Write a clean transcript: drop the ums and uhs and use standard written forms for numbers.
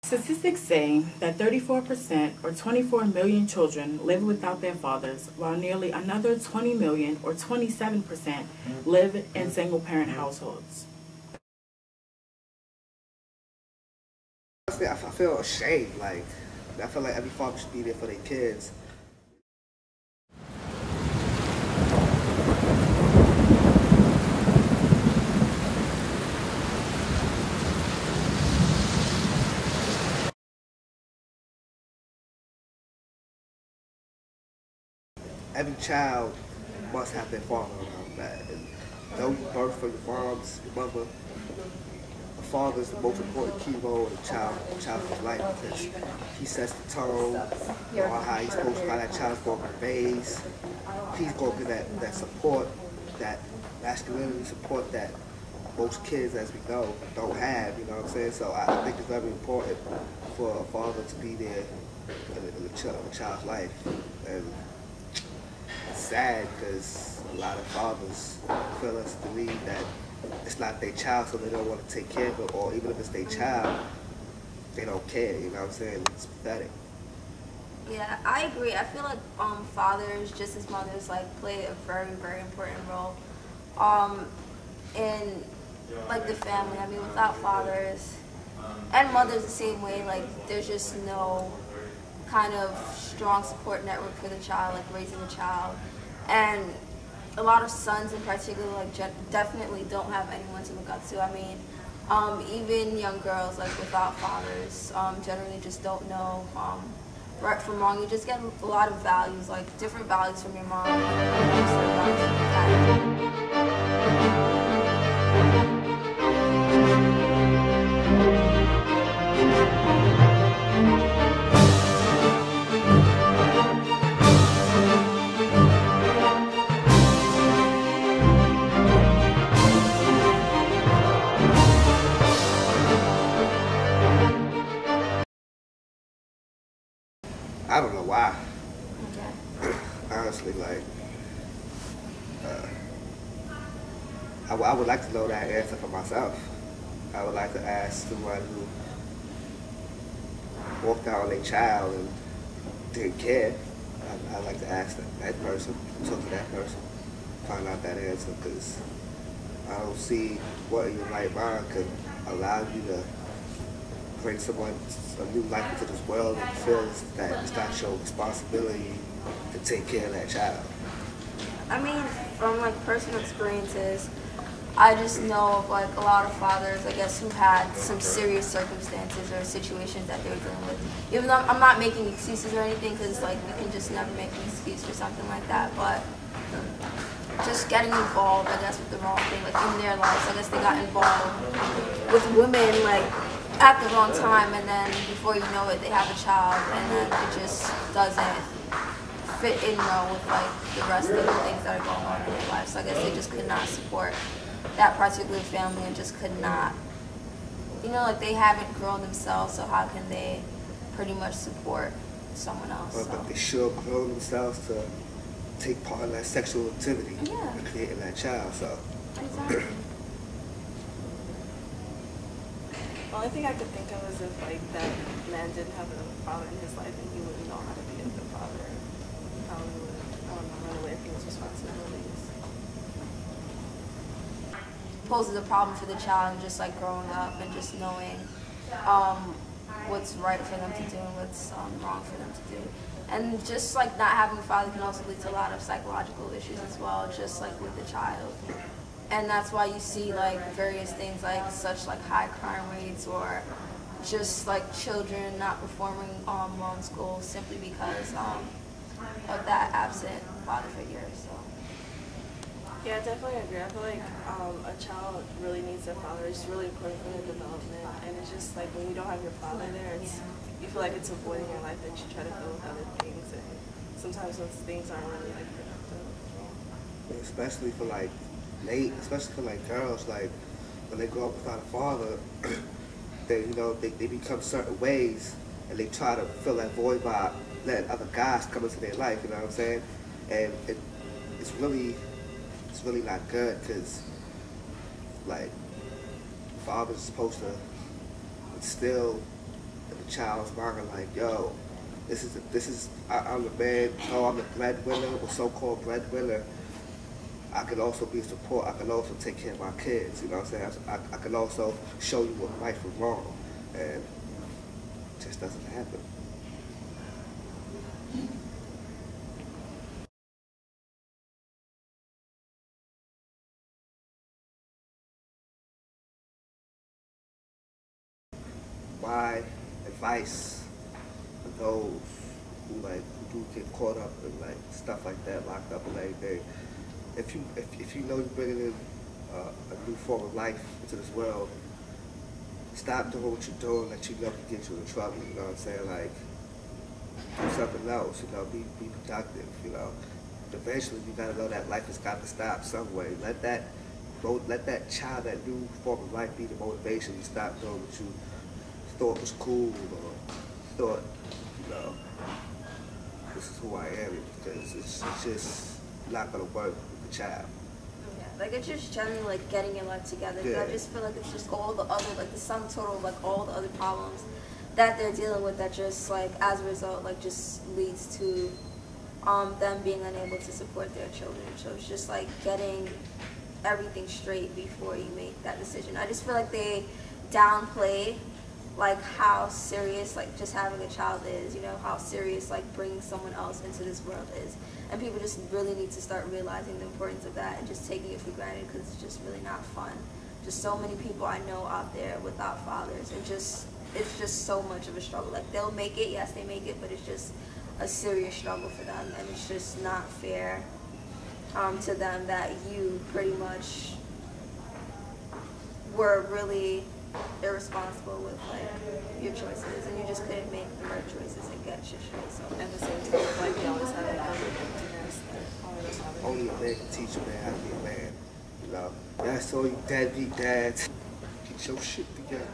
Statistics say that 34% or 24 million children live without their fathers, while nearly another 20 million or 27% live in single-parent households. Honestly, I feel ashamed. Like, I feel like every father should be there for their kids. Every child must have their father around that. And though you birth from your mom's, your mother, the father is the most important key role in a child's life because he sets the tone, how he's supposed to, how that child's going to raise. He's going to get that support, that masculinity support that most kids, as we know, don't have, you know what I'm saying? So I think it's very important for a father to be there in a child's life. And it's sad because a lot of fathers feel us to believe that it's not their child, so they don't want to take care of it, or even if it's their child, they don't care, you know what I'm saying? It's pathetic. Yeah, I agree. I feel like fathers, just as mothers, like play a very, very important role in like the family. I mean, without fathers and mothers the same way, like there's just no kind of strong support network for the child, like raising a child. And a lot of sons in particular, like definitely don't have anyone to look up to. I mean, even young girls, like without fathers, generally just don't know right from wrong. You just get a lot of values, like different values from your mom, and certain values from your dad. I don't know why. Okay. Honestly, like, I would like to know that answer for myself. I would like to ask someone who walked out on their child and didn't care. I'd like to ask that person, talk to that person, find out that answer, because I don't see what in your right mind could allow you to bring someone a new life into this world and feels that it's not your responsibility to take care of that child. I mean, from like personal experiences, I just know of like a lot of fathers, I guess, who had some serious circumstances or situations that they were dealing with. Even though I'm not making excuses or anything, because like you can just never make an excuse for something like that, but just getting involved, I guess, with the wrong thing, like in their lives. I guess they got involved with women like at the wrong time, and then before you know it, they have a child, and then it just doesn't fit in well with like the rest of the things that are going on in their life. So I guess they just could not support that particular family and just could not, you know, like they haven't grown themselves, so how can they pretty much support someone else? But they should grow themselves to take part in that sexual activity and creating that child. So. Exactly. The only thing I could think of is if like that man didn't have a father in his life and he wouldn't know how to be a good father. Probably would, I don't know, run away from his responsibilities. Poses a problem for the child, just like growing up and just knowing what's right for them to do and what's wrong for them to do. And just like not having a father can also lead to a lot of psychological issues as well, just like with the child. And that's why you see like various things like such like high crime rates, or just like children not performing well in school simply because of that absent father figure. So. Yeah, I definitely agree. I feel like a child really needs a father. It's really important for their development. And it's just like when you don't have your father there, you feel like it's a void in your life that you try to fill with other things. And sometimes those things aren't really like productive. Especially for like girls, like when they grow up without a father, they become certain ways, and they try to fill that void by letting other guys come into their life. You know what I'm saying? And it's really not good, because like fathers are supposed to instill the child's mind like, yo, I'm the man, oh, I'm the breadwinner, or so-called breadwinner. I can also be a support. I can also take care of my kids. You know what I'm saying? I can also show you what right from wrong, and it just doesn't happen. My advice for those who do get caught up in like stuff like that, locked up and everything. If you know you're bringing in a new form of life into this world, stop doing what you're doing that you know can get you in trouble. You know what I'm saying? Like, do something else. You know, be productive. You know, eventually you gotta know that life has got to stop some way. Let that child, that new form of life, be the motivation to stop doing what you thought was cool or thought, you know, this is who I am, because it's just not gonna work with the child. Yeah, like it's just generally like getting your life together. Yeah. I just feel like it's just all the other, like the sum total of like all the other problems that they're dealing with that just like as a result like just leads to them being unable to support their children. So it's just like getting everything straight before you make that decision. I just feel like they downplay like how serious like just having a child is, you know, how serious like bringing someone else into this world is, and people just really need to start realizing the importance of that and just taking it for granted, because it's just really not fun. Just so many people I know out there without fathers, and it's just so much of a struggle. Like they'll make it, yes they make it, but it's just a serious struggle for them, and it's just not fair to them that you pretty much were really irresponsible with like your choices, and you just couldn't make the right choices and get shit straight. So At the same time, like you always have like emptiness. Only a man can teach a man how to be a man. You know, that's all you deadbeat dads. Get your shit together.